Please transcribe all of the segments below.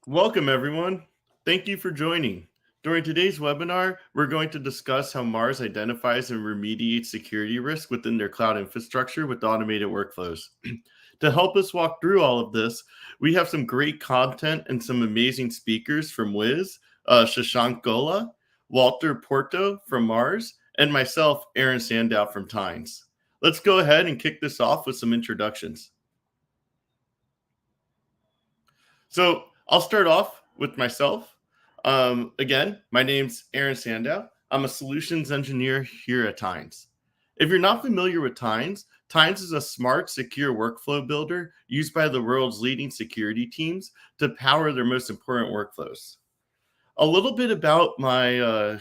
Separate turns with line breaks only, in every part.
Welcome, everyone. Thank you for joining. During today's webinar, we're going to discuss how Mars identifies and remediates security risk within their cloud infrastructure with automated workflows. To help us walk through all of this, we have some great content and some amazing speakers from Wiz, Shashank Gola, Walter Porto from Mars, and myself, Aaron Sandow from Tines. Let's go ahead and kick this off with some introductions. So I'll start off with myself. Again, my name's Aaron Sandow. I'm a solutions engineer here at Tines. If you're not familiar with Tines, Tines is a smart, secure workflow builder used by the world's leading security teams to power their most important workflows. A little bit about my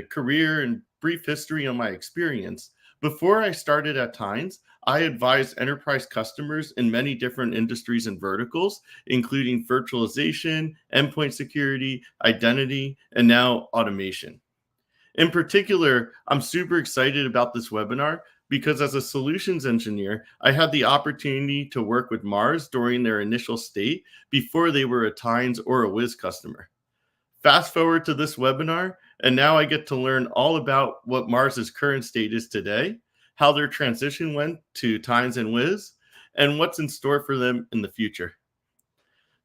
career and brief history on my experience. Before I started at Tines, I advised enterprise customers in many different industries and verticals, including virtualization, endpoint security, identity, and now automation. In particular, I'm super excited about this webinar because as a solutions engineer, I had the opportunity to work with Mars during their initial state before they were a Tines or a Wiz customer. Fast forward to this webinar, and now I get to learn all about what Mars's current state is today, how their transition went to Tines and Wiz, and what's in store for them in the future.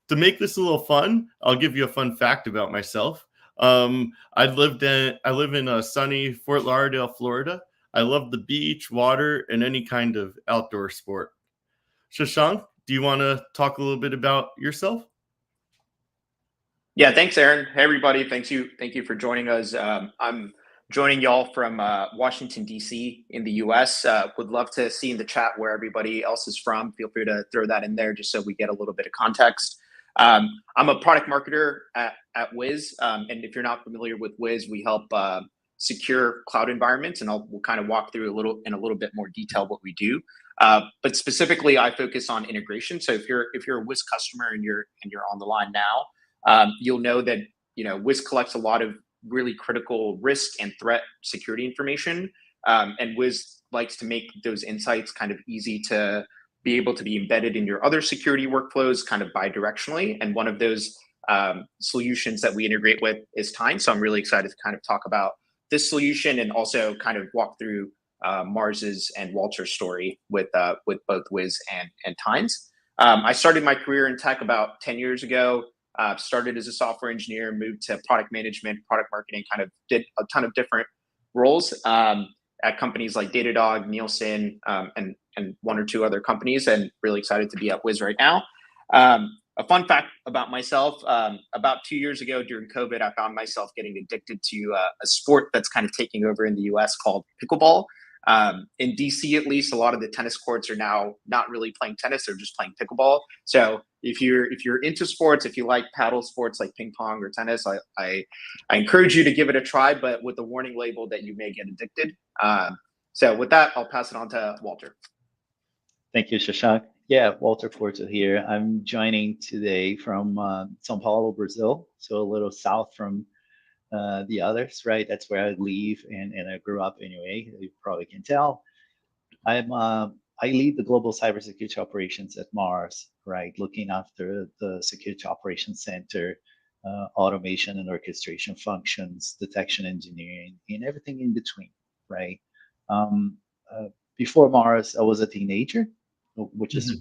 To make this a little fun, I'll give you a fun fact about myself. I live in a sunny Fort Lauderdale, Florida. I love the beach, water, and any kind of outdoor sport. Shashank, do you want to talk a little bit about yourself?
Yeah, thanks, Aaron. Hey, everybody. Thank you for joining us. I'm joining y'all from Washington, D.C. in the U.S. Would love to see in the chat where everybody else is from. Feel free to throw that in there just so we get a little bit of context. I'm a product marketer at Wiz. And if you're not familiar with Wiz, we help secure cloud environments, and we'll kind of walk through in a little bit more detail what we do. But specifically, I focus on integration. So if you're a Wiz customer and you're on the line now, you'll know that Wiz collects a lot of really critical risk and threat security information, and Wiz likes to make those insights kind of easy to be able to be embedded in your other security workflows kind of bi-directionally. And one of those solutions that we integrate with is Tines. So I'm really excited to kind of talk about this solution and also kind of walk through Mars's and Walter's story with both Wiz and Tines. I started my career in tech about 10 years ago. Started as a software engineer, moved to product management, product marketing, kind of did a ton of different roles at companies like Datadog, Nielsen, and one or two other companies, and really excited to be at Wiz right now. A fun fact about myself, about 2 years ago during COVID, I found myself getting addicted to a sport that's kind of taking over in the US called pickleball. In DC, at least, a lot of the tennis courts are now not really playing tennis; they're just playing pickleball. So if you're into sports, if you like paddle sports like ping pong or tennis, I encourage you to give it a try, but with the warning label that you may get addicted. So with that, I'll pass it on to Walter.
Thank you, Shashank. Yeah, Walter Porto here. I'm joining today from São Paulo, Brazil, so a little south from the others, right? That's where I live and I grew up anyway. You probably can tell. I lead the global cybersecurity operations at Mars, right? Looking after the security operations center, automation and orchestration functions, detection engineering, and everything in between, right? Before Mars, I was a teenager, which is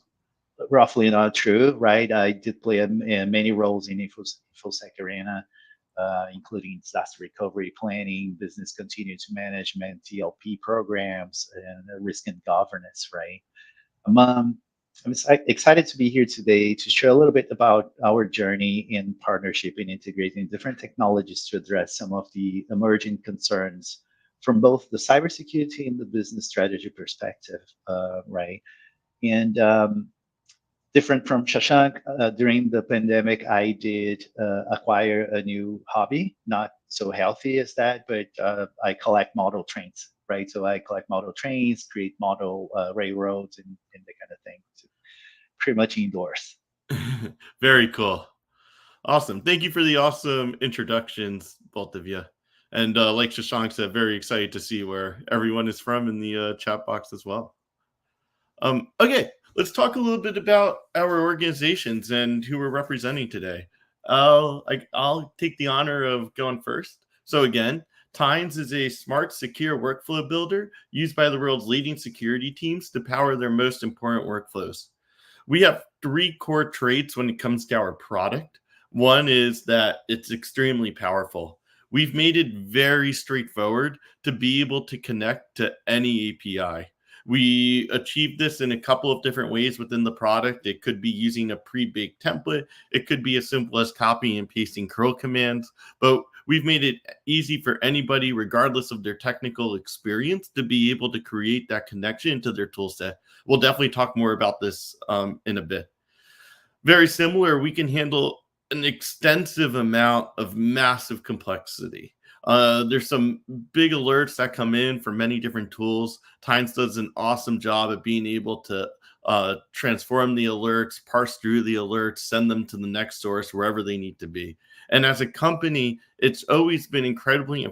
roughly not true, right? I did play many roles in InfoSec arena, including disaster recovery planning, business continuity management, DLP programs, and risk and governance, right? I'm excited to be here today to share a little bit about our journey in partnership in integrating different technologies to address some of the emerging concerns from both the cybersecurity and the business strategy perspective, right? And different from Shashank, during the pandemic, I did acquire a new hobby, not so healthy as that, but I collect model trains, right? So I collect model trains, create model railroads, and that kind of thing. So pretty much indoors.
Very cool. Awesome. Thank you for the awesome introductions, both of you. And like Shashank said, very excited to see where everyone is from in the chat box as well. Okay, let's talk a little bit about our organizations and who we're representing today. I'll take the honor of going first. So again, Tines is a smart, secure workflow builder used by the world's leading security teams to power their most important workflows. We have three core traits when it comes to our product. One is that it's extremely powerful. We've made it very straightforward to be able to connect to any API. We achieve this in a couple of different ways within the product. It could be using a pre-baked template. It could be as simple as copying and pasting curl commands, but we've made it easy for anybody, regardless of their technical experience, to be able to create that connection to their tool set. We'll definitely talk more about this in a bit. Very similar, we can handle an extensive amount of massive complexity. There's some big alerts that come in from many different tools. Tines does an awesome job at being able to transform the alerts, parse through the alerts, send them to the next source wherever they need to be. And as a company, it's always been incredibly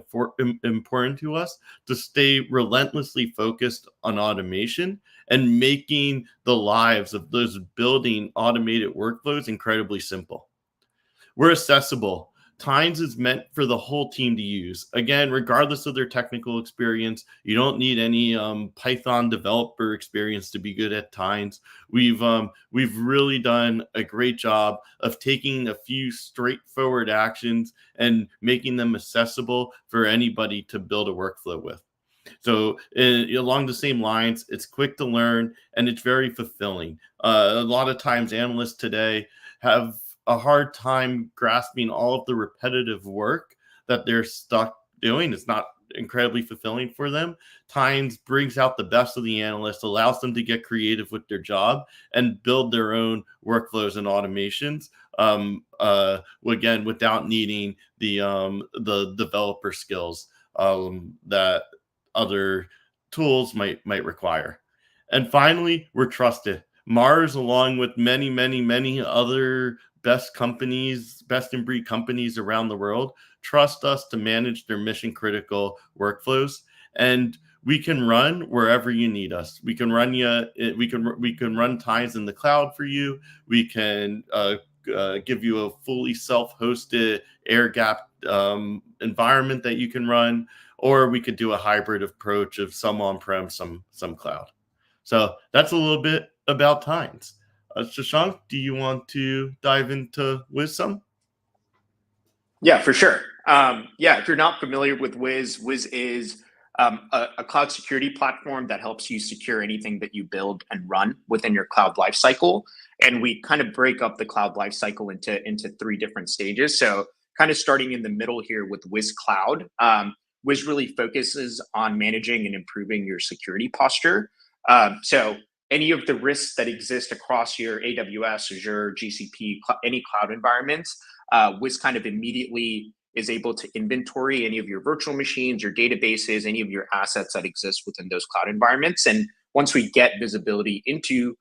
important to us to stay relentlessly focused on automation and making the lives of those building automated workflows incredibly simple. We're accessible. Tines is meant for the whole team to use. Again, regardless of their technical experience, you don't need any Python developer experience to be good at Tines. We've really done a great job of taking a few straightforward actions and making them accessible for anybody to build a workflow with. So along the same lines, it's quick to learn and it's very fulfilling. A lot of times analysts today have a hard time grasping all of the repetitive work that they're stuck doing. It's not incredibly fulfilling for them. Tines brings out the best of the analysts, allows them to get creative with their job and build their own workflows and automations. Again, without needing the developer skills that other tools might require. And finally, we're trusted. Mars, along with many other best in breed companies around the world, trust us to manage their mission critical workflows. And we can run wherever you need us. We can run run Tines in the cloud for you. We can give you a fully self-hosted air-gapped environment that you can run, or we could do a hybrid approach of some on-prem, some cloud. So that's a little bit about Tines. Shashank, do you want to dive into Wiz some?
Yeah, for sure. If you're not familiar with Wiz, Wiz is a cloud security platform that helps you secure anything that you build and run within your cloud lifecycle. And we kind of break up the cloud lifecycle into three different stages. So kind of starting in the middle here with Wiz Cloud. Wiz really focuses on managing and improving your security posture. So any of the risks that exist across your AWS, Azure, GCP, any cloud environments, Wiz kind of immediately is able to inventory any of your virtual machines, your databases, any of your assets that exist within those cloud environments. And once we get visibility into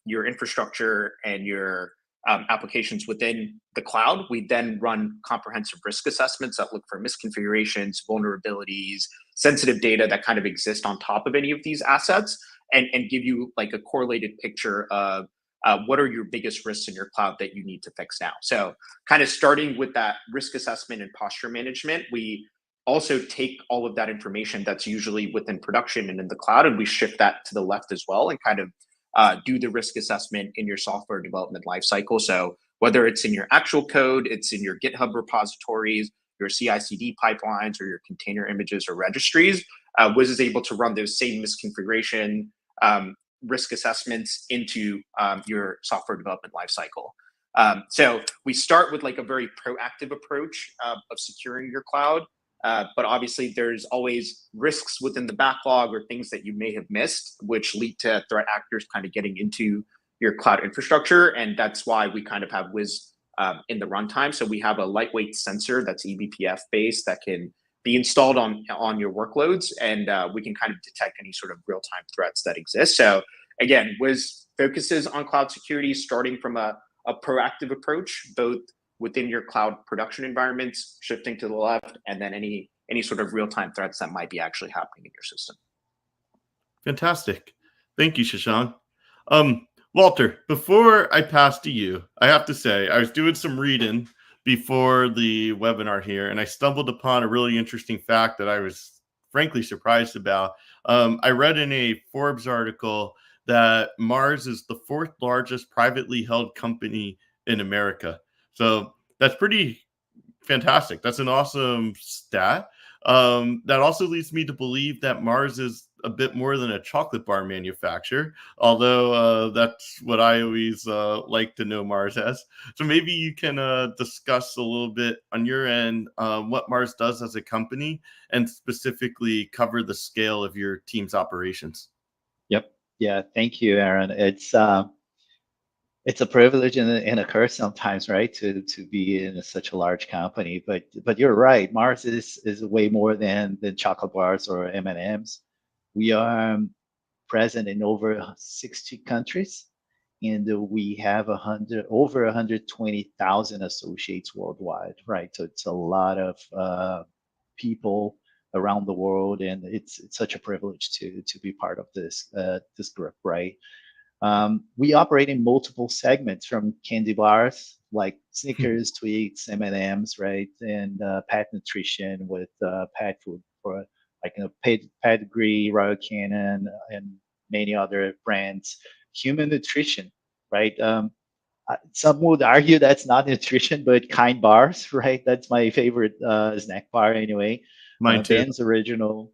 your infrastructure and your applications within the cloud, we then run comprehensive risk assessments that look for misconfigurations, vulnerabilities, sensitive data that kind of exist on top of any of these assets, and give you like a correlated picture of what are your biggest risks in your cloud that you need to fix now. So kind of starting with that risk assessment and posture management, we also take all of that information that's usually within production and in the cloud, and we shift that to the left as well and kind of do the risk assessment in your software development lifecycle. So whether it's in your actual code, it's in your GitHub repositories, your CI/CD pipelines, or your container images or registries, Wiz is able to run those same misconfiguration risk assessments into your software development lifecycle. So we start with like a very proactive approach of securing your cloud. But obviously there's always risks within the backlog or things that you may have missed, which lead to threat actors kind of getting into your cloud infrastructure. And that's why we kind of have Wiz in the runtime. So we have a lightweight sensor that's eBPF based that can be installed on your workloads, and we can kind of detect any sort of real-time threats that exist. So again, Wiz focuses on cloud security, starting from a proactive approach, both within your cloud production environments, shifting to the left, and then any sort of real-time threats that might be actually happening in your system.
Fantastic. Thank you, Shashank. Walter, before I pass to you, I have to say, I was doing some reading before the webinar here, and I stumbled upon a really interesting fact that I was frankly surprised about. I read in a Forbes article that Mars is the fourth largest privately held company in America. So that's pretty fantastic. That's an awesome stat. That also leads me to believe that Mars is a bit more than a chocolate bar manufacturer, although that's what I always like to know Mars as. So maybe you can discuss a little bit on your end what Mars does as a company and specifically cover the scale of your team's operations.
Yep. Yeah. Thank you, Aaron. It's a privilege and a curse sometimes, right, to be in such a large company. But you're right. Mars is way more than chocolate bars or M&Ms. We are present in over 60 countries, and we have over 120,000 associates worldwide, right? So it's a lot of people around the world, and it's such a privilege to be part of this group, right? We operate in multiple segments, from candy bars like Snickers, Tweets, M&Ms, right, and pet nutrition with pet food for like Pedigree, Royal Canin, and many other brands. Human nutrition, right? Some would argue that's not nutrition, but Kind bars, right? That's my favorite snack bar anyway.
Mine too.
Ben's Original.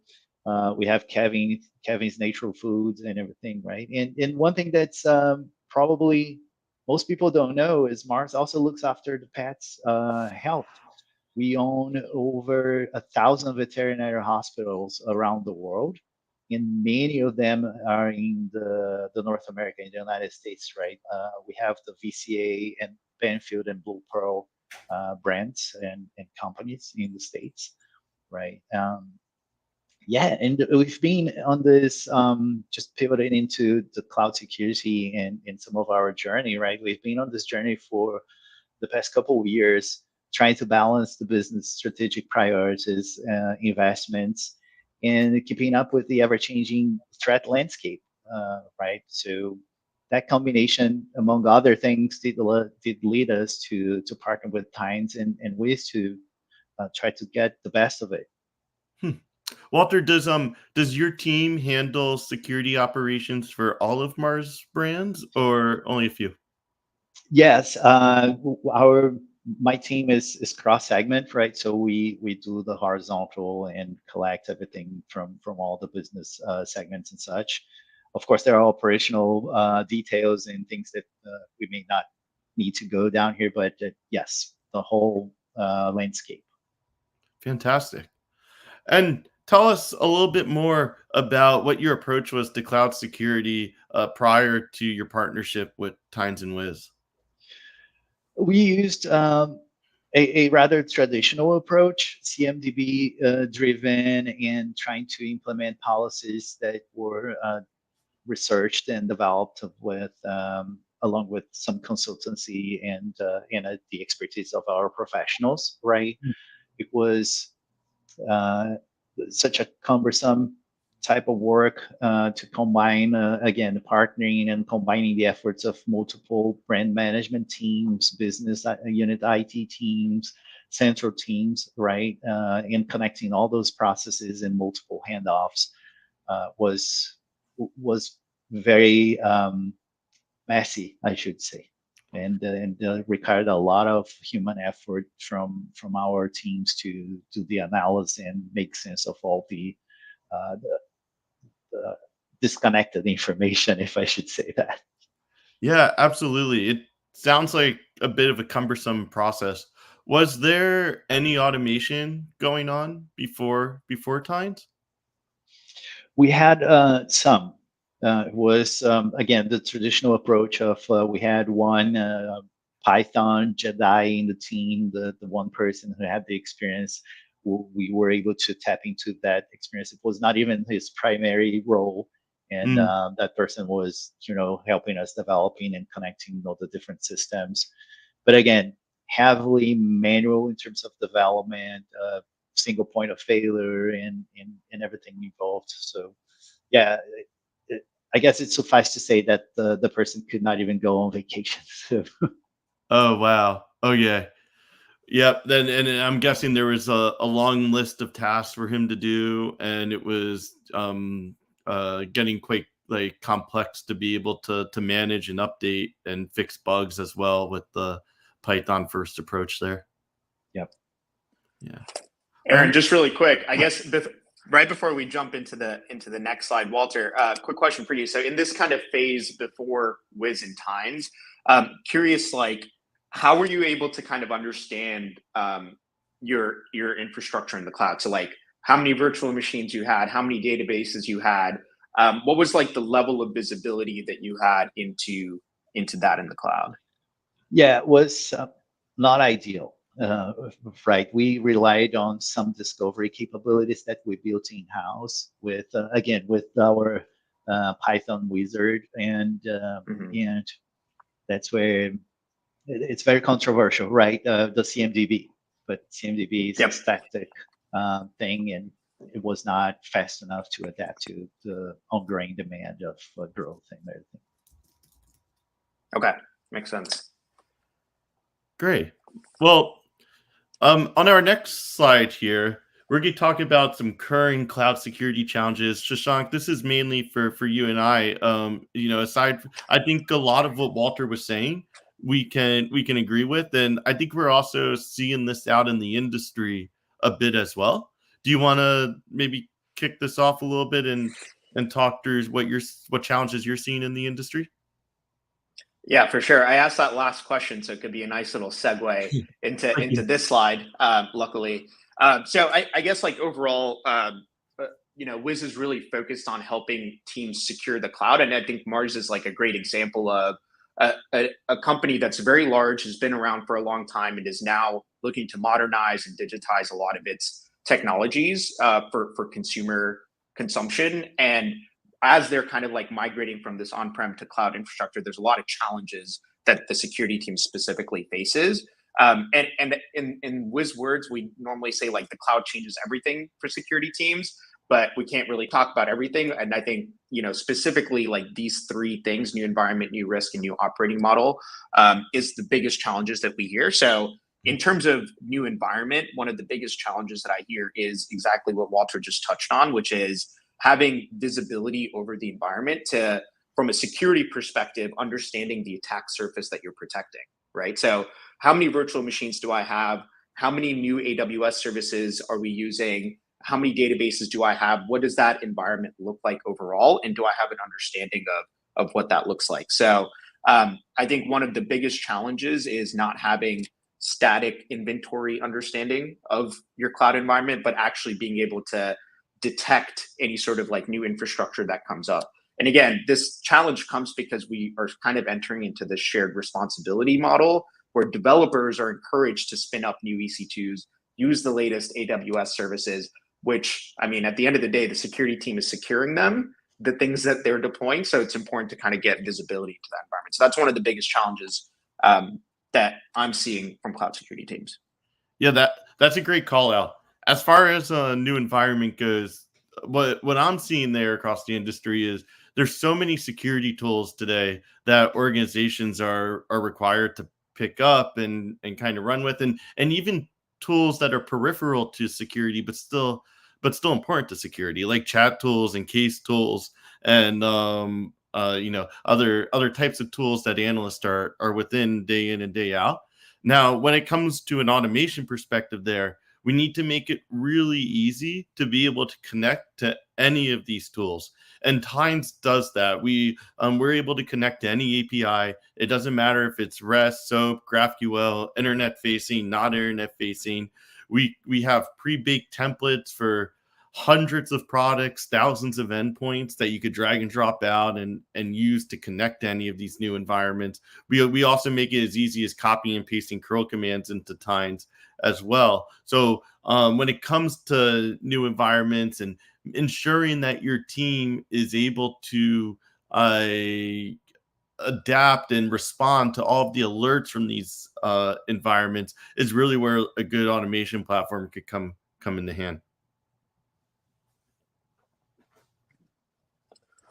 We have Kevin's Natural Foods and everything, right? And one thing that's probably most people don't know is Mars also looks after the pets' health. We own over 1,000 veterinary hospitals around the world, and many of them are in the North America, in the United States, right? We have the VCA and Benfield and Blue Pearl brands and companies in the States, right? Yeah, and we've been on this just pivoting into the cloud security and some of our journey, right? We've been on this journey for the past couple of years, trying to balance the business strategic priorities, investments, and keeping up with the ever-changing threat landscape, right? So that combination, among other things, did lead us to partner with Tines and Wiz to try to get the best of it.
Walter, does your team handle security operations for all of Mars brands or only a few?
Yes, our my team is cross segment, right? So we do the horizontal and collect everything from all the business segments and such. Of course, there are operational details and things that we may not need to go down here, but yes, the whole landscape.
Fantastic. And tell us a little bit more about what your approach was to cloud security prior to your partnership with Tines and Wiz.
We used a rather traditional approach, CMDB driven, and trying to implement policies that were researched and developed with along with some consultancy and the expertise of our professionals. Right, it was uh, such a cumbersome type of work to combine again partnering and combining the efforts of multiple brand management teams, business unit IT teams, central teams, right, and connecting all those processes in multiple handoffs was very messy, I should say, and required a lot of human effort from our teams to do the analysis and make sense of all uh, the disconnected information, if I should say that.
Yeah, absolutely. It sounds like a bit of a cumbersome process. Was there any automation going on before Tines?
We had some. It was again the traditional approach of we had one Python Jedi in the team, the one person who had the experience. We were able to tap into that experience. It was not even his primary role, and
Mm,
that person was helping us developing and connecting all the different systems. But again, heavily manual in terms of development, single point of failure, and everything involved. So yeah, I guess it suffice to say that the person could not even go on vacation. So.
Oh wow. Oh yeah. Yep. Then and I'm guessing there was a long list of tasks for him to do, and it was getting quite like complex to be able to manage and update and fix bugs as well with the Python first approach there.
Yep.
Yeah.
Aaron, just really quick, I guess right before we jump into the next slide, Walter, quick question for you. So in this kind of phase before Wiz and Tines, curious, like, how were you able to kind of understand your infrastructure in the cloud? So like how many virtual machines you had, how many databases you had, what was like the level of visibility that you had into that in the cloud?
Yeah, it was not ideal. Right, we relied on some discovery capabilities that we built in house with again with our Python wizard, and that's where it's very controversial, right? The CMDB, but CMDB is a static thing, and it was not fast enough to adapt to the ongoing demand of growth and everything.
Okay, makes sense.
Great. Well, on our next slide here, we're going to talk about some current cloud security challenges. Shashank, this is mainly for you and I. Aside, I think a lot of what Walter was saying, we can agree with, and I think we're also seeing this out in the industry a bit as well. Do you want to maybe kick this off a little bit and talk through what challenges you're seeing in the industry?
Yeah, for sure. I asked that last question, so it could be a nice little segue into this slide. Luckily, so I guess like overall, Wiz is really focused on helping teams secure the cloud, and I think Mars is like a great example of a company that's very large, has been around for a long time, and is now looking to modernize and digitize a lot of its technologies for consumer consumption. And as they're kind of like migrating from this on-prem to cloud infrastructure, there's a lot of challenges that the security team specifically faces. And in Wiz words, we normally say like the cloud changes everything for security teams, but we can't really talk about everything. And I think, specifically like these three things: new environment, new risk, and new operating model, is the biggest challenges that we hear. So in terms of new environment, one of the biggest challenges that I hear is exactly what Walter just touched on, which is having visibility over the environment to, from a security perspective, understanding the attack surface that you're protecting, right? So how many virtual machines do I have? How many new AWS services are we using? How many databases do I have? What does that environment look like overall? And do I have an understanding of what that looks like? So I think one of the biggest challenges is not having static inventory understanding of your cloud environment, but actually being able to detect any sort of like new infrastructure that comes up. And again, this challenge comes because we are kind of entering into this shared responsibility model where developers are encouraged to spin up new EC2s, use the latest AWS services, which, I mean, at the end of the day, the security team is securing them, the things that they're deploying. So it's important to kind of get visibility to that environment. So that's one of the biggest challenges that I'm seeing from cloud security teams.
Yeah, that's a great call out. As far as a new environment goes, what I'm seeing there across the industry is there's so many security tools today that organizations are required to pick up and kind of run with, and even tools that are peripheral to security, but still important to security, like chat tools and case tools, and other types of tools that analysts are within day in and day out. Now, when it comes to an automation perspective there, we need to make it really easy to be able to connect to any of these tools. And Tines does that. We're able to connect to any API. It doesn't matter if it's REST, SOAP, GraphQL, internet facing, not internet facing. We have pre-baked templates for hundreds of products, thousands of endpoints that you could drag and drop out and use to connect to any of these new environments. We also make it as easy as copying and pasting curl commands into Tines as well. So when it comes to new environments and ensuring that your team is able to adapt and respond to all of the alerts from these environments is really where a good automation platform could come into hand.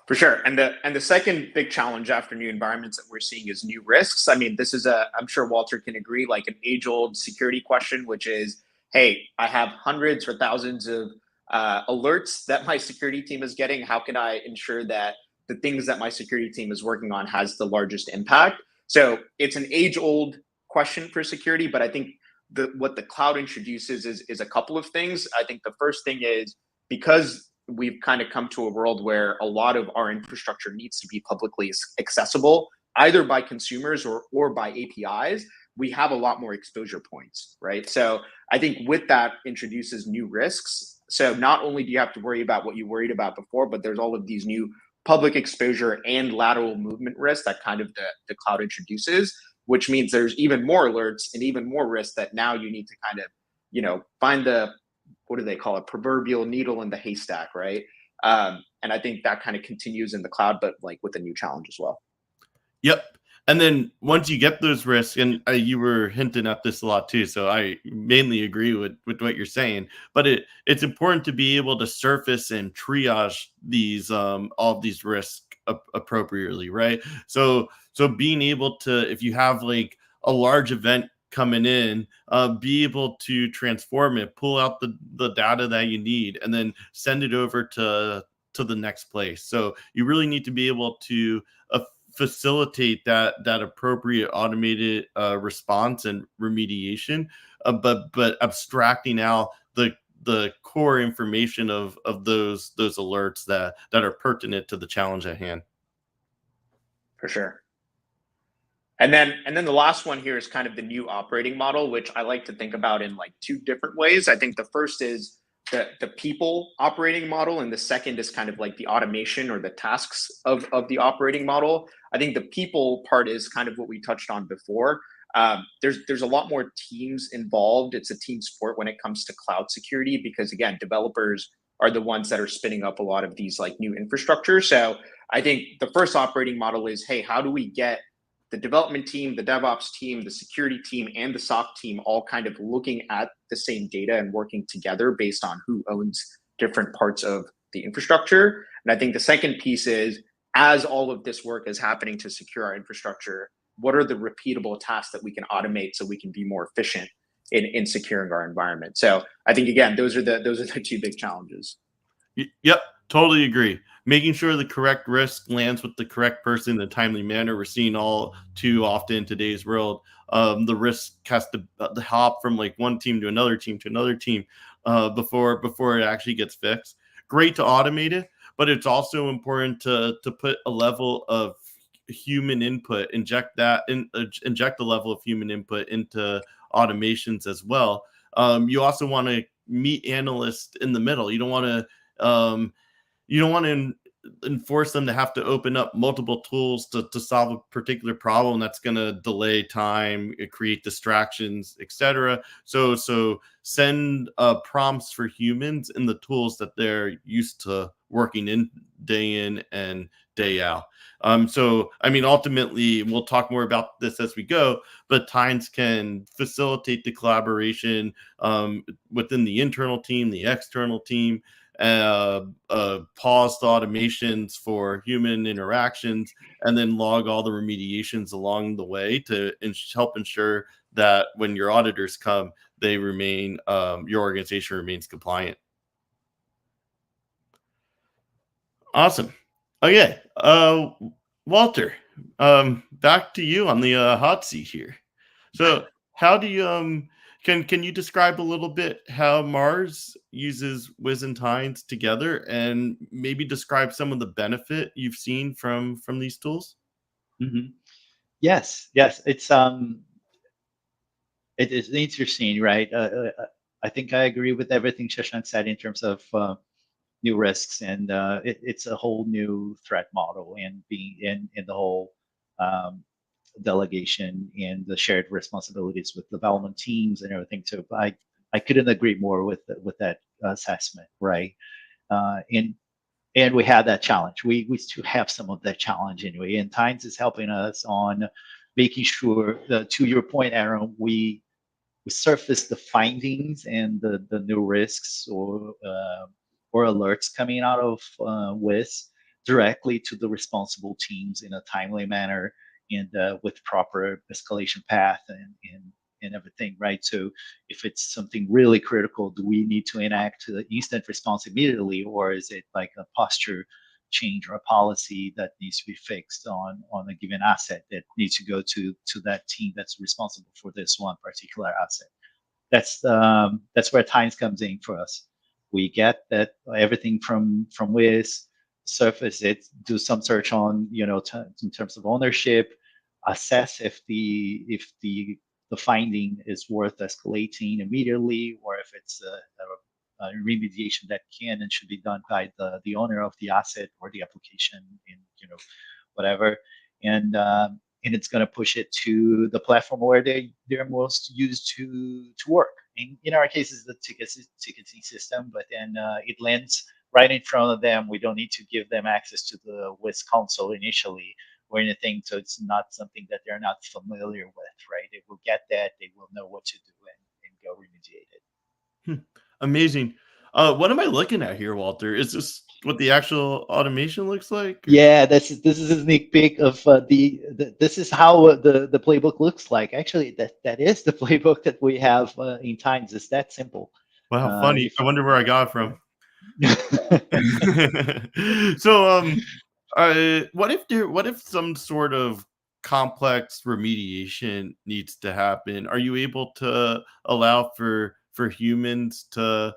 For sure. And the second big challenge after new environments that we're seeing is new risks. I mean, this is I'm sure Walter can agree, like an age-old security question, which is, hey, I have hundreds or thousands of alerts that my security team is getting. How can I ensure that the things that my security team is working on has the largest impact? So it's an age-old question for security, but I think what the cloud introduces is a couple of things. I think the first thing is, because we've kind of come to a world where a lot of our infrastructure needs to be publicly accessible, either by consumers or by APIs, we have a lot more exposure points, right? So I think with that introduces new risks. So not only do you have to worry about what you worried about before, but there's all of these new public exposure and lateral movement risks that kind of the cloud introduces, which means there's even more alerts and even more risks that now you need to kind of, find the, what do they call it, proverbial needle in the haystack, right? And I think that kind of continues in the cloud, but like with a new challenge as well.
Yep. And then once you get those risks, and you were hinting at this a lot too, so I mainly agree with what you're saying. But it's important to be able to surface and triage these all of these risks appropriately, right? So being able to, if you have like a large event coming in, be able to transform it, pull out the data that you need, and then send it over to the next place. So you really need to be able to facilitate that appropriate automated response and remediation, but abstracting out the core information of those alerts that are pertinent to the challenge at hand.
For sure. And then the last one here is kind of the new operating model, which I like to think about in like two different ways. I think the first is the people operating model, and the second is kind of like the automation or the tasks of the operating model. I think the people part is kind of what we touched on before. There's a lot more teams involved. It's a team sport when it comes to cloud security, because again, developers are the ones that are spinning up a lot of these like new infrastructure. So I think the first operating model is, hey, how do we get the development team, the DevOps team, the security team, and the SOC team all kind of looking at the same data and working together based on who owns different parts of the infrastructure. And I think the second piece is, as all of this work is happening to secure our infrastructure, what are the repeatable tasks that we can automate so we can be more efficient in securing our environment? So I think, again, those are the two big challenges.
Yep, totally agree. Making sure the correct risk lands with the correct person in a timely manner. We're seeing all too often in today's world. The risk has to hop from like one team to another team before it actually gets fixed. Great to automate it, but it's also important to put a level of human input, inject a level of human input into automations as well. You also want to meet analysts in the middle. You don't want to enforce them to have to open up multiple tools to solve a particular problem that's going to delay time, create distractions, etc. So send prompts for humans in the tools that they're used to working in and day out. So I mean, ultimately, we'll talk more about this as we go, but Tines can facilitate the collaboration within the internal team, the external team, pause the automations for human interactions, and then log all the remediations along the way to help ensure that when your auditors come, they remain, your organization remains compliant. Awesome. Okay. Walter, back to you on the hot seat here. So how do you can you describe a little bit how Mars uses Wiz and Tines together, and maybe describe some of the benefit you've seen from these tools?
Mm-hmm. Yes, it is interesting, right? I think I agree with everything Shashank said in terms of new risks, and it's a whole new threat model, and being in the whole delegation and the shared responsibilities with development teams and everything too. I couldn't agree more with that assessment, right? And we had that challenge. We still have some of that challenge anyway, and Tines is helping us on making sure that, to your point, Aaron, we surface the findings and the new risks or alerts coming out of Wiz, directly to the responsible teams in a timely manner and with proper escalation path and everything, right? So if it's something really critical, do we need to enact instant response immediately, or is it like a posture change or a policy that needs to be fixed on a given asset that needs to go to that team that's responsible for this one particular asset? That's where Tines comes in for us. We get that everything from Wiz, surface it, do some search on in terms of ownership, assess if the finding is worth escalating immediately, or if it's a remediation that can and should be done by the owner of the asset or the application in whatever, and it's going to push it to the platform where they're most used to work. In our case, it's the ticketing system, but then it lands right in front of them. We don't need to give them access to the Wiz console initially or anything, so it's not something that they're not familiar with, right? They will get that, they will know what to do and go remediate it.
Amazing. What am I looking at here, Walter? Is this what the actual automation looks like?
Yeah, this is a sneak peek of this is how the playbook looks like. Actually, that is the playbook that we have in Tines. It's that simple.
Wow, funny.
If
I wonder where I got it from. So, what if some sort of complex remediation needs to happen? Are you able to allow for humans to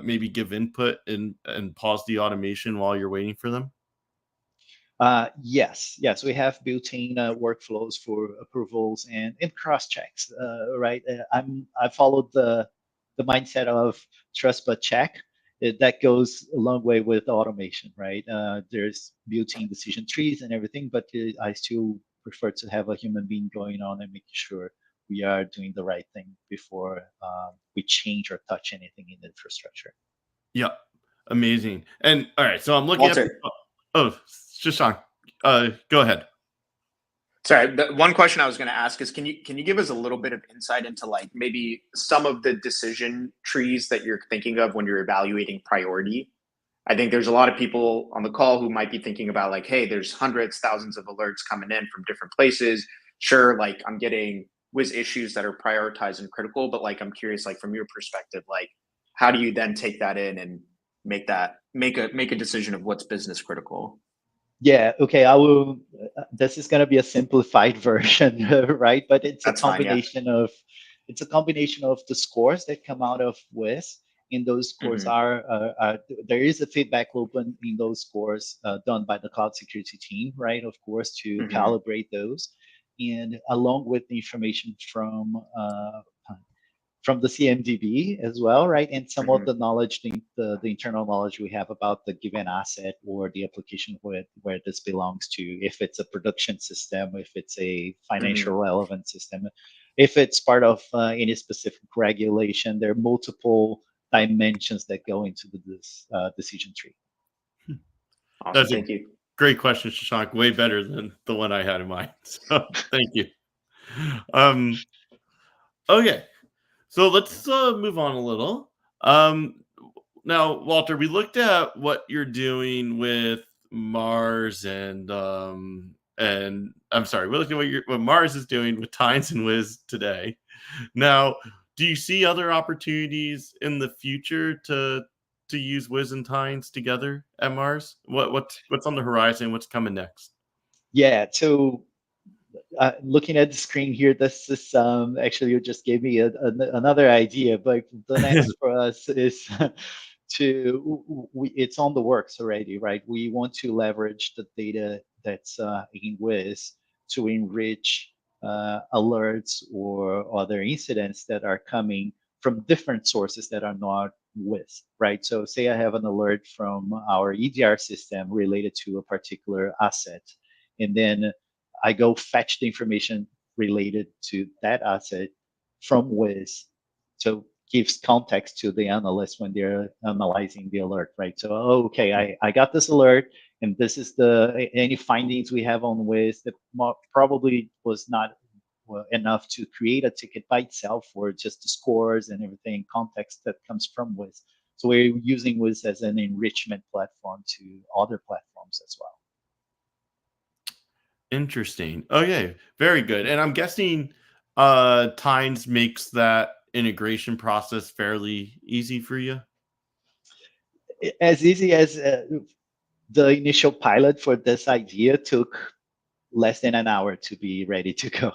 maybe give input and pause the automation while you're waiting for them?
Yes, we have built-in workflows for approvals and cross checks. Right, I followed the mindset of trust but check. That goes a long way with automation, right? There's built-in decision trees and everything, but I still prefer to have a human being going on and making sure we are doing the right thing before we change or touch anything in the infrastructure.
Yeah, amazing. And all right, so I'm looking at.
Walter,
Oh, Shashank, go ahead.
sorry, the one question I was going to ask is, can you give us a little bit of insight into like maybe some of the decision trees that you're thinking of when you're evaluating priority? I think there's a lot of people on the call who might be thinking about like, hey, there's hundreds, thousands of alerts coming in from different places. Sure, like I'm getting Wiz issues that are prioritized and critical, but like I'm curious, like from your perspective, like how do you then take that in and make a decision of what's business critical?
Yeah, okay, I will. This is going to be a simplified version, right? But
That's fine, yeah.
it's a combination of the scores that come out of Wiz, and those scores there is a feedback loop in those scores done by the cloud security team, right? Of course, to calibrate those, and along with the information from the CMDB as well, right? And some of the knowledge, the internal knowledge we have about the given asset or the application where this belongs to, if it's a production system, if it's a financial relevant system, if it's part of any specific regulation. There are multiple dimensions that go into this decision tree.
Awesome, thank you.
Great question, Shashank. Way better than the one I had in mind. So thank you. Okay. So let's move on a little. Now, Walter, we looked at what you're doing with Mars and I'm sorry, we looked at what Mars is doing with Tines and Wiz today. Now, do you see other opportunities in the future to use Wiz and Tines together at Mars? What's on the horizon? What's coming next?
Yeah. So looking at the screen here, this is actually you just gave me another idea. But the next for us is it's on the works already, right? We want to leverage the data that's in Wiz to enrich alerts or other incidents that are coming from different sources that are not Wiz, right? So say I have an alert from our EDR system related to a particular asset, and then I go fetch the information related to that asset from Wiz. So gives context to the analyst when they're analyzing the alert, right? So, okay, I got this alert, and this is any findings we have on Wiz that probably was not enough to create a ticket by itself, or just the scores and everything, context that comes from Wiz. So we're using Wiz as an enrichment platform to other platforms as well.
Interesting. Okay, very good. And I'm guessing Tines makes that integration process fairly easy for you.
As easy as the initial pilot for this idea took less than an hour to be ready to go.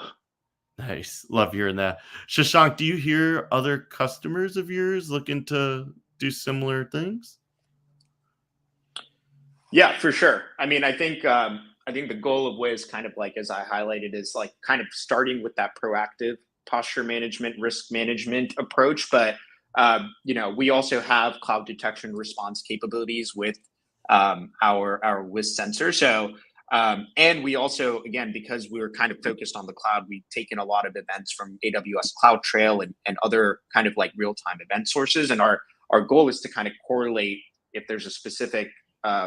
Nice. Love hearing that. Shashank, do you hear other customers of yours looking to do similar things?
Yeah, for sure. I mean, I think the goal of Wiz, kind of like as I highlighted, is like kind of starting with that proactive posture management, risk management approach. But you know, we also have cloud detection response capabilities with our Wiz sensor. So and we also, again, because we were kind of focused on the cloud, we've taken a lot of events from AWS CloudTrail and other kind of like real time event sources. And our goal is to kind of correlate if there's a specific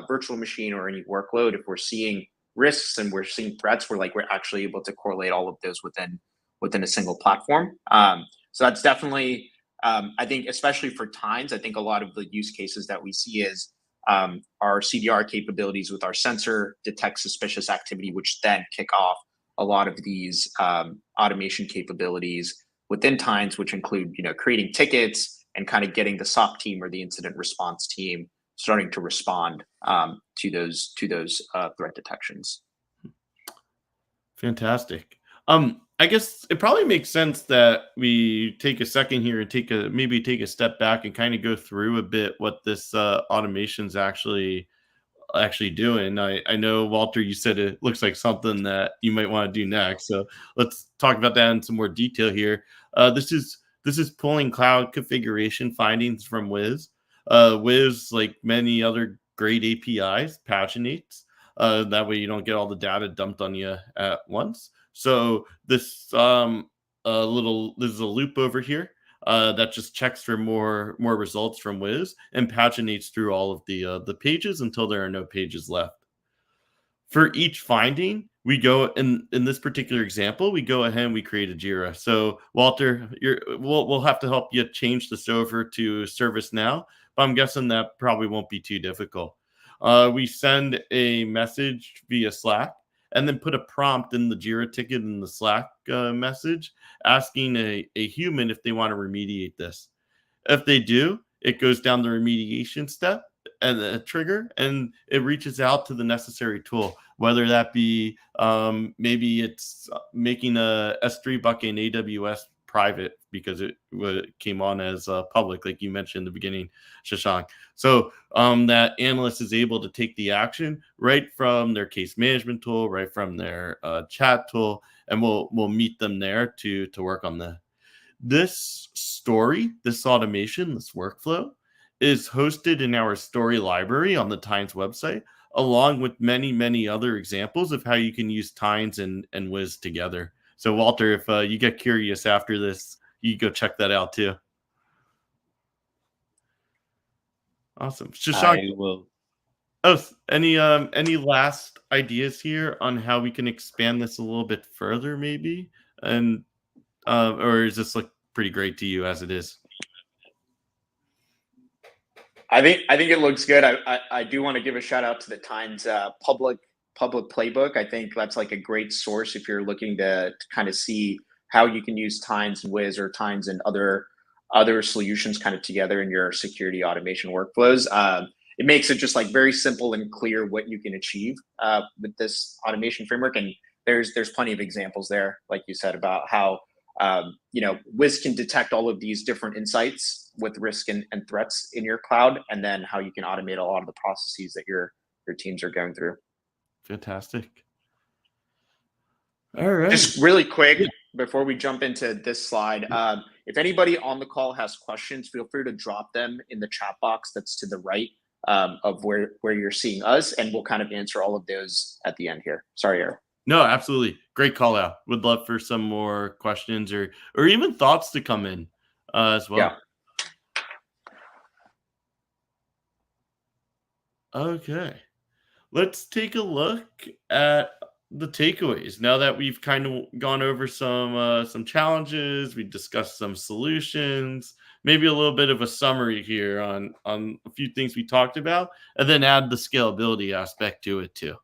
virtual machine or any workload, if we're seeing risks and we're seeing threats, we're actually able to correlate all of those within a single platform. So that's definitely, I think, especially for Tines, I think a lot of the use cases that we see is our CDR capabilities with our sensor detect suspicious activity, which then kick off a lot of these automation capabilities within Tines, which include, you know, creating tickets and kind of getting the SOC team or the incident response team starting to respond to those threat detections.
Fantastic. I guess it probably makes sense that we take a second here and maybe take a step back and kind of go through a bit what this automation's actually doing. I know, Walter, you said it looks like something that you might want to do next. So let's talk about that in some more detail here. This is pulling cloud configuration findings from Wiz. Wiz, like many other great APIs, paginates. That way you don't get all the data dumped on you at once. So this is a loop over here that just checks for more results from Wiz and paginates through all of the pages until there are no pages left. For each finding, we go in this particular example, we go ahead and we create a Jira. So Walter, we'll have to help you change this over to ServiceNow, but I'm guessing that probably won't be too difficult. We send a message via Slack and then put a prompt in the Jira ticket in the Slack message asking a human if they want to remediate this. If they do, it goes down the remediation step and a trigger, and it reaches out to the necessary tool, whether that be maybe it's making a S3 bucket in AWS private because it came on as public, like you mentioned in the beginning, Shashank. So that analyst is able to take the action right from their case management tool, right from their chat tool, and we'll meet them there to work on that. This story, this automation, this workflow is hosted in our story library on the Tines website, along with many, many other examples of how you can use Tines and Wiz together. So, Walter, if you get curious after this, you go check that out too. Awesome. Shashank,
I will.
oh, any last ideas here on how we can expand this a little bit further, maybe? And or is this look pretty great to you as it is?
I think it looks good. I do want to give a shout out to the Tines public playbook. I think that's like a great source if you're looking to kind of see how you can use Tines and Wiz or Tines and other solutions kind of together in your security automation workflows. It makes it just like very simple and clear what you can achieve with this automation framework. And there's plenty of examples there, like you said, about how you know, Wiz can detect all of these different insights with risk and threats in your cloud, and then how you can automate a lot of the processes that your teams are going through.
Fantastic. All right.
Just really quick before we jump into this slide, if anybody on the call has questions, feel free to drop them in the chat box that's to the right of where you're seeing us, and we'll kind of answer all of those at the end here. Sorry, Eric.
No, absolutely. Great call out. Would love for some more questions or even thoughts to come in as well.
Yeah.
Okay. Let's take a look at the takeaways. Now that we've kind of gone over some challenges, we discussed some solutions, maybe a little bit of a summary here on a few things we talked about, and then add the scalability aspect to it too.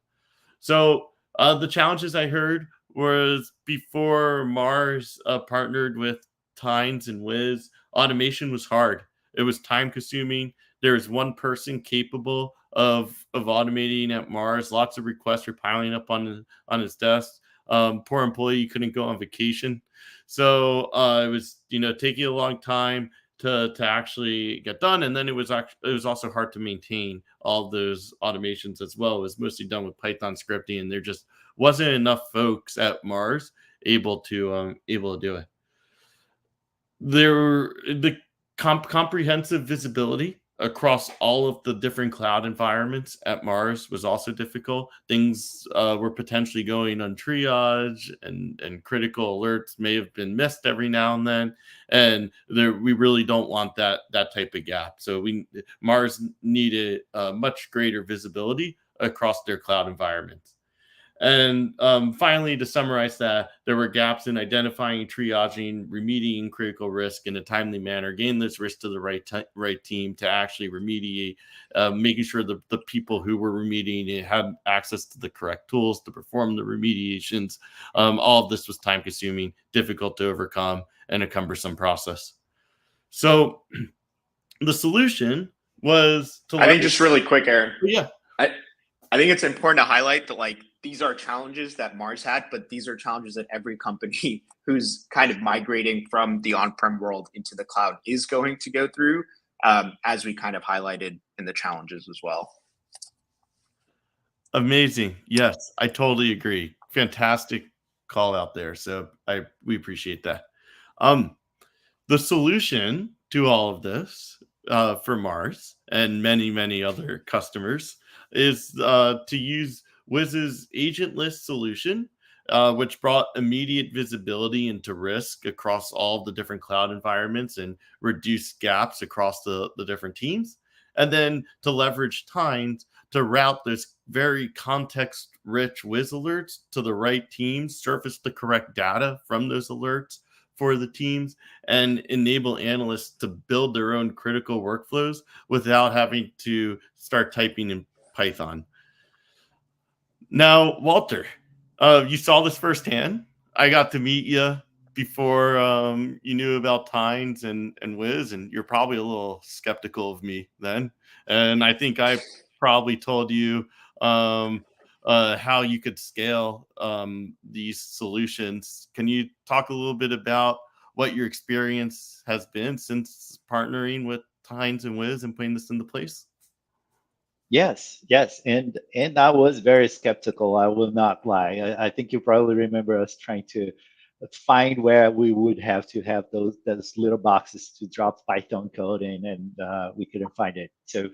So the challenges I heard was before Mars partnered with Tines and Wiz, automation was hard. It was time consuming. There was one person capable of automating at Mars. Lots of requests were piling up on his desk. Poor employee couldn't go on vacation, so it was taking a long time to actually get done. And then it was also hard to maintain all those automations as well. It was mostly done with Python scripting, and there just wasn't enough folks at Mars able to do it. The comprehensive visibility across all of the different cloud environments at Mars was also difficult. Things were potentially going on triage, and critical alerts may have been missed every now and then. And we really don't want that type of gap. So Mars needed much greater visibility across their cloud environments. And finally, to summarize that, there were gaps in identifying, triaging, remediating critical risk in a timely manner, getting this risk to the right team to actually remediate, making sure the people who were remediating had access to the correct tools to perform the remediations. All of this was time consuming, difficult to overcome, and a cumbersome process. So the solution was to
I think just really quick, Aaron.
Yeah.
I think it's important to highlight that these are challenges that Mars had, but these are challenges that every company who's kind of migrating from the on-prem world into the cloud is going to go through, as we kind of highlighted in the challenges as well.
Amazing. Yes, I totally agree. Fantastic call out there. So we appreciate that. The solution to all of this for Mars and many, many other customers is to use Wiz's agentless solution, which brought immediate visibility into risk across all the different cloud environments and reduced gaps across the different teams. And then to leverage Tines to route those very context-rich Wiz alerts to the right teams, surface the correct data from those alerts for the teams, and enable analysts to build their own critical workflows without having to start typing in Python. Now, Walter, you saw this firsthand. I got to meet you before you knew about Tines and Wiz, and you're probably a little skeptical of me then. And I think I probably told you how you could scale these solutions. Can you talk a little bit about what your experience has been since partnering with Tines and Wiz and putting this into place?
Yes, and I was very skeptical. I will not lie. I think you probably remember us trying to find where we would have to have those little boxes to drop Python code in, and we couldn't find it. So,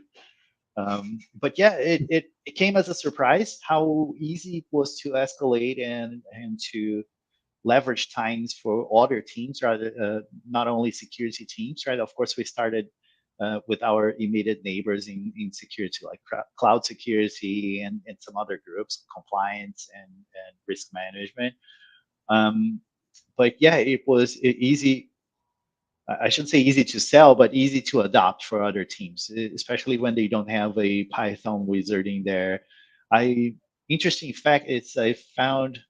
but yeah, it came as a surprise how easy it was to escalate and to leverage Tines for other teams, rather not only security teams, right? Of course, we started with our immediate neighbors in security, like cloud security and some other groups, compliance and risk management. But yeah, it was easy. I shouldn't say easy to sell, but easy to adopt for other teams, especially when they don't have a Python wizard in there. Interesting fact is I found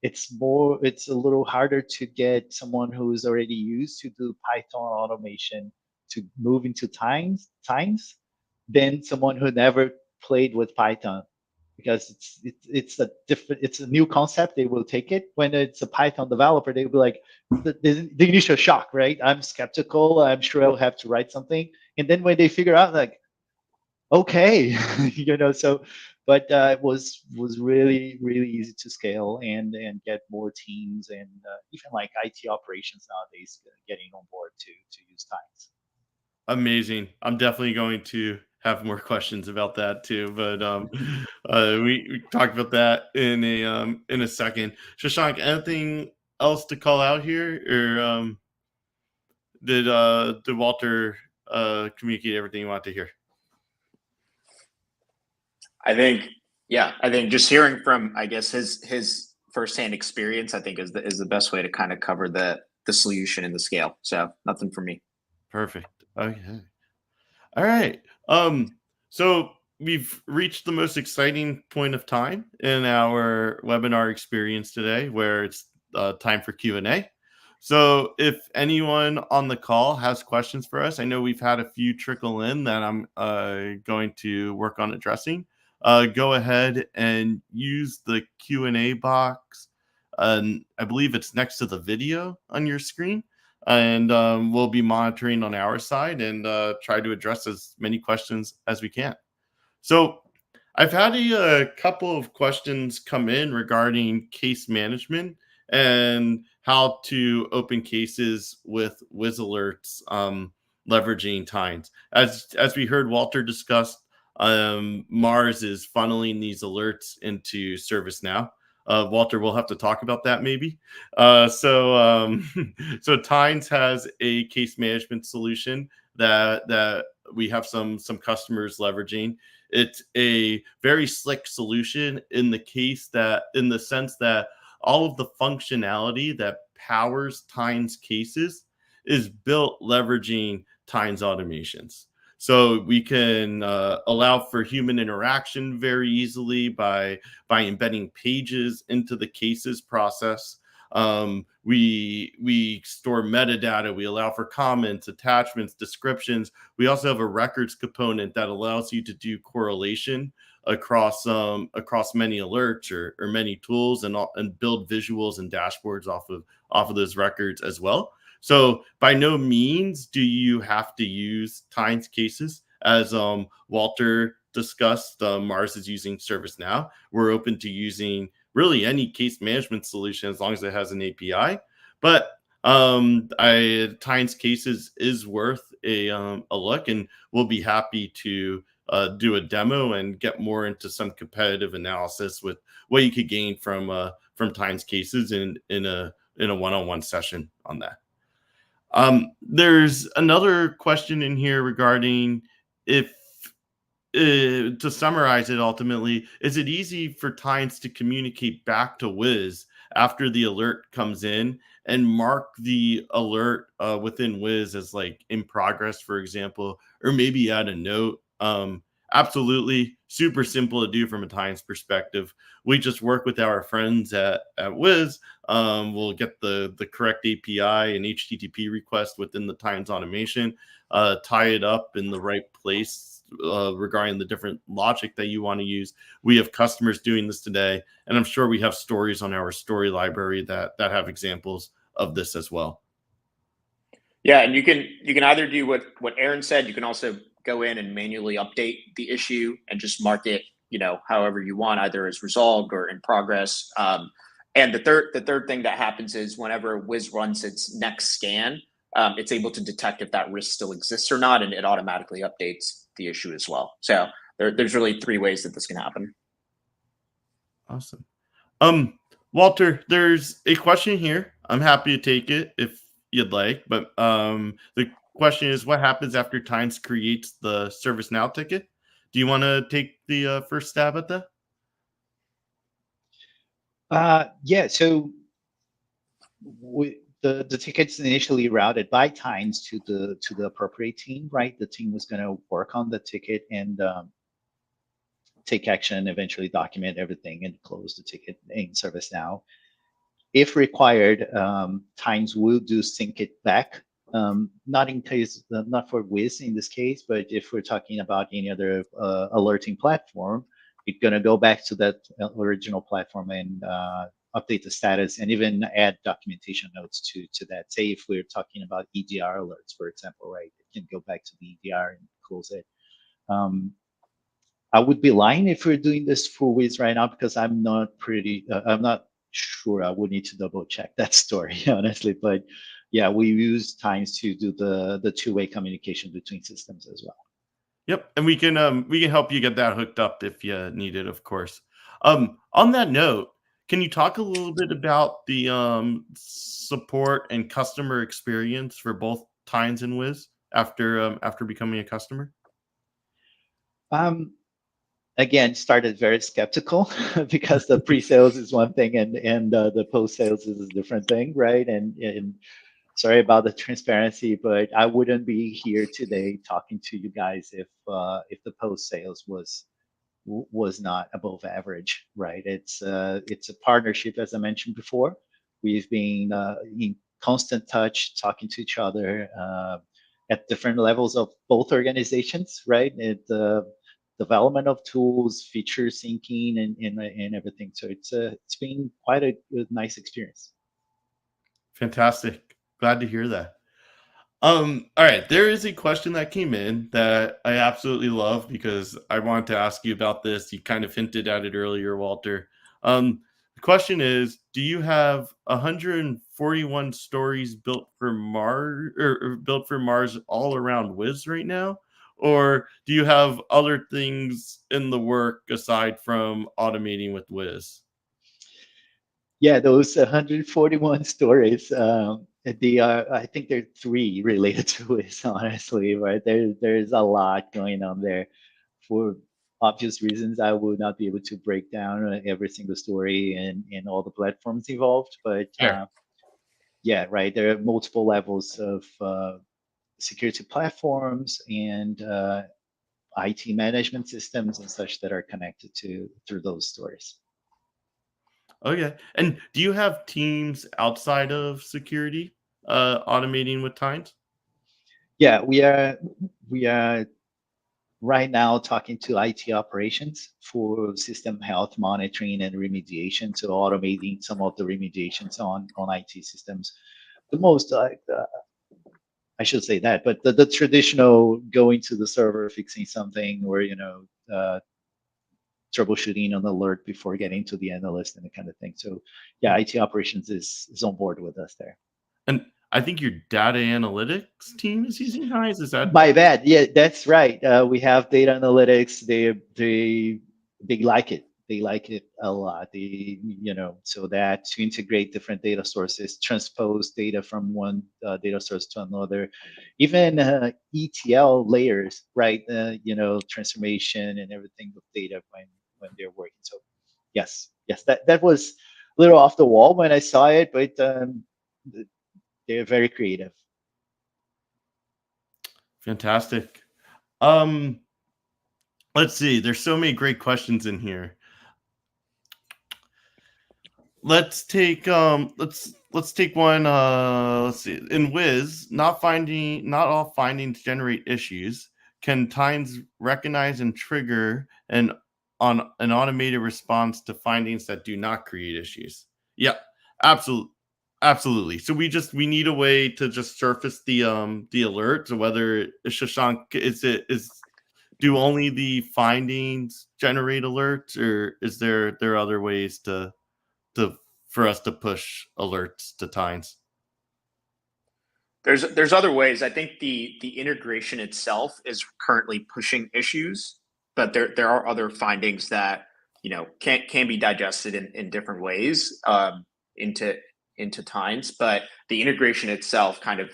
it's a little harder to get someone who's already used to do Python automation to move into Tines than someone who never played with Python, because it's a new concept. They will take it. When it's a Python developer, they'll be like the initial shock, right? I'm skeptical. I'm sure I'll have to write something, and then when they figure out, like, okay, so. But it was really easy to scale and get more teams, and even like IT operations nowadays getting on board to use Tines.
Amazing. I'm definitely going to have more questions about that too, but we talked about that in a second. Shashank, anything else to call out here, or did Walter communicate everything you want to hear?
I think just hearing from, I guess, his firsthand experience, I think is the best way to kind of cover the solution and the scale. So nothing for me.
Perfect. Okay. All right. So we've reached the most exciting point of time in our webinar experience today, where it's time for Q&A. So if anyone on the call has questions for us, I know we've had a few trickle in that I'm going to work on addressing. Go ahead and use the Q&A box. I believe it's next to the video on your screen, and we'll be monitoring on our side and try to address as many questions as we can. So I've had a couple of questions come in regarding case management and how to open cases with Wiz alerts, leveraging Tines. As we heard Walter discuss, Mars is funneling these alerts into ServiceNow. Walter, we'll have to talk about that maybe. So Tines has a case management solution that we have some customers leveraging. It's a very slick solution in the sense that all of the functionality that powers Tines cases is built leveraging Tines automations. So we can allow for human interaction very easily by embedding pages into the cases process. We store metadata. We allow for comments, attachments, descriptions. We also have a records component that allows you to do correlation across many alerts or many tools, and build visuals and dashboards off of those records as well. So by no means do you have to use Tines cases. As Walter discussed, Mars is using ServiceNow. We're open to using really any case management solution as long as it has an API. But Tines cases is worth a look, and we'll be happy to do a demo and get more into some competitive analysis with what you could gain from Tines cases in a one-on-one session on that. There's another question in here regarding if, to summarize it ultimately, is it easy for Tines to communicate back to Wiz after the alert comes in and mark the alert within Wiz as like in progress, for example, or maybe add a note? Absolutely, super simple to do from a Tines perspective. We just work with our friends at Wiz. We'll get the correct API and HTTP request within the Tines automation, tie it up in the right place regarding the different logic that you want to use. We have customers doing this today, and I'm sure we have stories on our story library that have examples of this as well.
Yeah, and you can either do what Aaron said. You can also go in and manually update the issue and just mark it, however you want, either as resolved or in progress. And the third thing that happens is whenever Wiz runs its next scan, it's able to detect if that risk still exists or not, and it automatically updates the issue as well. So there's really 3 ways that this can happen.
Awesome. Walter, there's a question here. I'm happy to take it if you'd like, but the question is, what happens after Tines creates the ServiceNow ticket? Do you want to take the first stab at that?
Yeah, so the tickets initially routed by Tines to the appropriate team, right? The team was going to work on the ticket and take action, eventually document everything and close the ticket in ServiceNow. If required, Tines will do sync it back. Not for Wiz in this case, but if we're talking about any other alerting platform, it's going to go back to that original platform and update the status and even add documentation notes to that. Say if we're talking about EDR alerts, for example, right? It can go back to the EDR and close it. I would be lying if we're doing this for Wiz right now, because I'm not sure. I would need to double check that story, honestly. But yeah, we use Tines to do the two-way communication between systems as well.
Yep, and we can help you get that hooked up if you need it, of course. On that note, can you talk a little bit about the support and customer experience for both Tines and Wiz after becoming a customer?
Again, started very skeptical because the pre-sales is one thing and the post-sales is a different thing, right? And sorry about the transparency, but I wouldn't be here today talking to you guys if the post sales was not above average, right? It's a partnership, as I mentioned before. We've been in constant touch, talking to each other at different levels of both organizations, right? The development of tools, feature syncing, and everything. So it's been quite a nice experience.
Fantastic. Glad to hear that. All right. There is a question that came in that I absolutely love because I wanted to ask you about this. You kind of hinted at it earlier, Walter. The question is, do you have 141 stories built for Mars or built for Mars all around Wiz right now? Or do you have other things in the work aside from automating with Wiz?
Yeah, those 141 stories. They are, I think there are three related to it, honestly, right? There's a lot going on there. For obvious reasons, I will not be able to break down every single story and all the platforms involved. But
Fair.
yeah, right. There are multiple levels of security platforms and IT management systems and such that are connected to through those stories.
Okay. And do you have teams outside of security automating with Tines?
Yeah, we are right now talking to IT operations for system health monitoring and remediation, so automating some of the remediations on IT systems. The most, I should say that, but the traditional going to the server, fixing something, or troubleshooting an alert before getting to the analyst and the kind of thing. So yeah, IT operations is on board with us there.
And I think your data analytics team is using Tines. Is that
My bad. Yeah, that's right. We have data analytics. They like it. They like it a lot. So that to integrate different data sources, transpose data from one data source to another, even ETL layers, right? Transformation and everything with data when they're working. So yes, that was a little off the wall when I saw it, but they're very creative.
fantastic? Um, let's see. There's so many great questions in here. Let's take one. Let's see. In Wiz, not all findings generate issues. Can Tines recognize and trigger an automated response to findings that do not create issues? Yeah, absolutely. Absolutely. So we need a way to just surface the alert. So whether Shashank is do only the findings generate alerts, or is there other ways to for us to push alerts to Tines?
There's other ways. I think the integration itself is currently pushing issues, but there are other findings that can be digested in different ways into Tines, but the integration itself kind of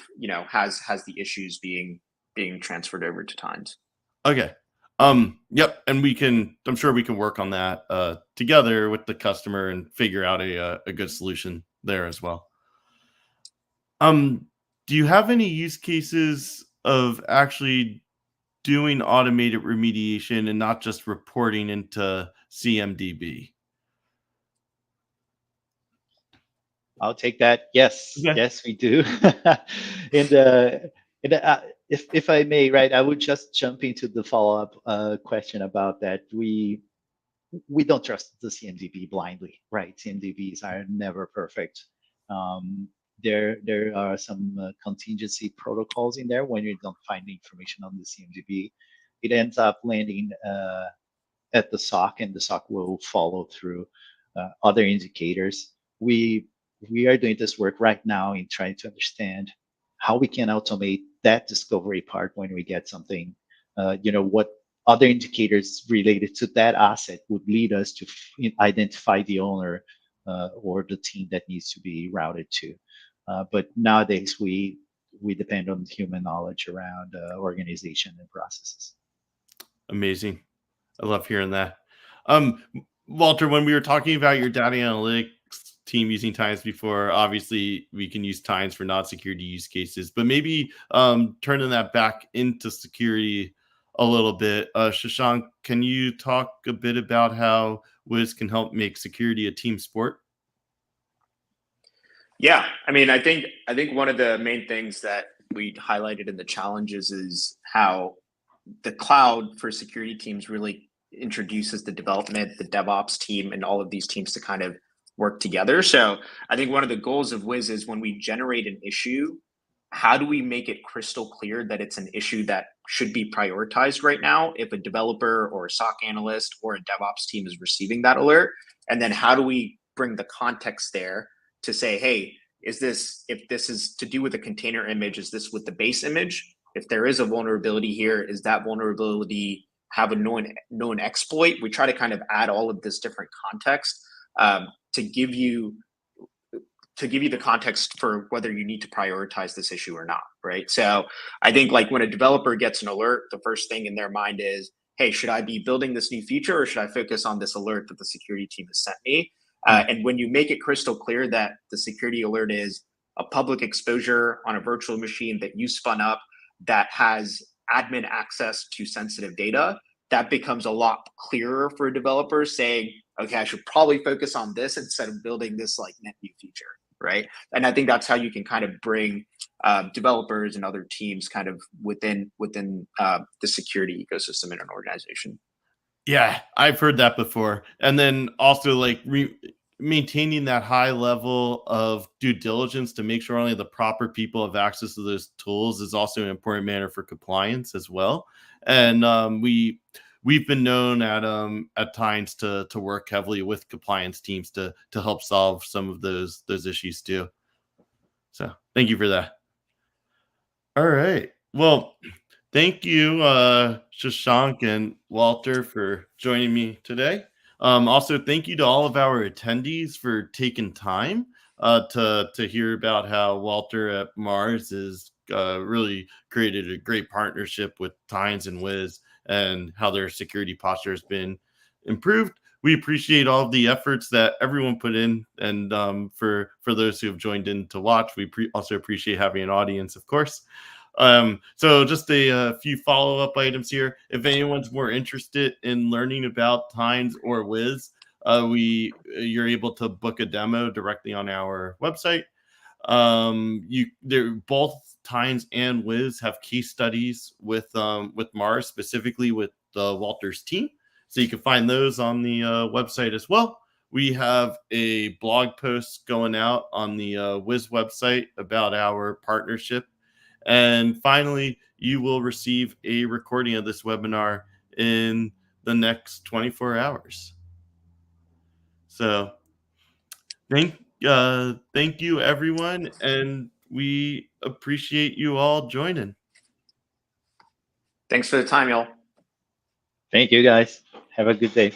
has the issues being transferred over to Tines.
Okay. Yep. And I'm sure we can work on that together with the customer and figure out a good solution there as well. Do you have any use cases of actually doing automated remediation and not just reporting into CMDB?
I'll take that. Yes,
Okay.
yes, we do. and if I may, right, I would just jump into the follow-up question about that. We don't trust the CMDB blindly, right? CMDBs are never perfect. There are some contingency protocols in there when you don't find the information on the CMDB. It ends up landing at the SOC, and the SOC will follow through other indicators. We are doing this work right now in trying to understand how we can automate that discovery part when we get something. What other indicators related to that asset would lead us to identify the owner or the team that needs to be routed to. But nowadays we depend on human knowledge around organization and processes.
Amazing. I love hearing that. Um, Walter, when we were talking about your data analytics team using Tines before. Obviously, we can use Tines for non-security use cases, but maybe turning that back into security a little bit. Shashank, can you talk a bit about how Wiz can help make security a team sport?
Yeah, I mean, I think one of the main things that we highlighted in the challenges is how the cloud for security teams really introduces the development, the DevOps team, and all of these teams to kind of work together. So I think one of the goals of Wiz is when we generate an issue, how do we make it crystal clear that it's an issue that should be prioritized right now if a developer or a SOC analyst or a DevOps team is receiving that alert? And then how do we bring the context there to say, hey, if this is to do with a container image, is this with the base image? If there is a vulnerability here, is that vulnerability have a known exploit? We try to kind of add all of this different context to give you the context for whether you need to prioritize this issue or not, right? So I think like when a developer gets an alert, the first thing in their mind is, hey, should I be building this new feature or should I focus on this alert that the security team has sent me? And when you make it crystal clear that the security alert is a public exposure on a virtual machine that you spun up that has admin access to sensitive data, that becomes a lot clearer for a developer saying, okay, I should probably focus on this instead of building this like net new feature, right? And I think that's how you can kind of bring developers and other teams kind of within the security ecosystem in an organization.
Yeah, I've heard that before. And then also like maintaining that high level of due diligence to make sure only the proper people have access to those tools is also an important matter for compliance as well. And we've been known at Tines to work heavily with compliance teams to help solve some of those issues too. So thank you for that. All right. Well, thank you, Shashank and Walter, for joining me today. Also, thank you to all of our attendees for taking time to hear about how Walter at Mars has really created a great partnership with Tines and Wiz and how their security posture has been improved. We appreciate all of the efforts that everyone put in, and for those who have joined in to watch, we also appreciate having an audience, of course. So just a few follow-up items here. If anyone's more interested in learning about Tines or Wiz, you're able to book a demo directly on our website. They're both Tines and Wiz have case studies with Mars, specifically with Walter's team. So you can find those on the website as well. We have a blog post going out on the Wiz website about our partnership. And finally, you will receive a recording of this webinar in the next 24 hours. So thank you, everyone, and we appreciate you all joining.
Thanks for the time, y'all.
Thank you, guys. Have a good day.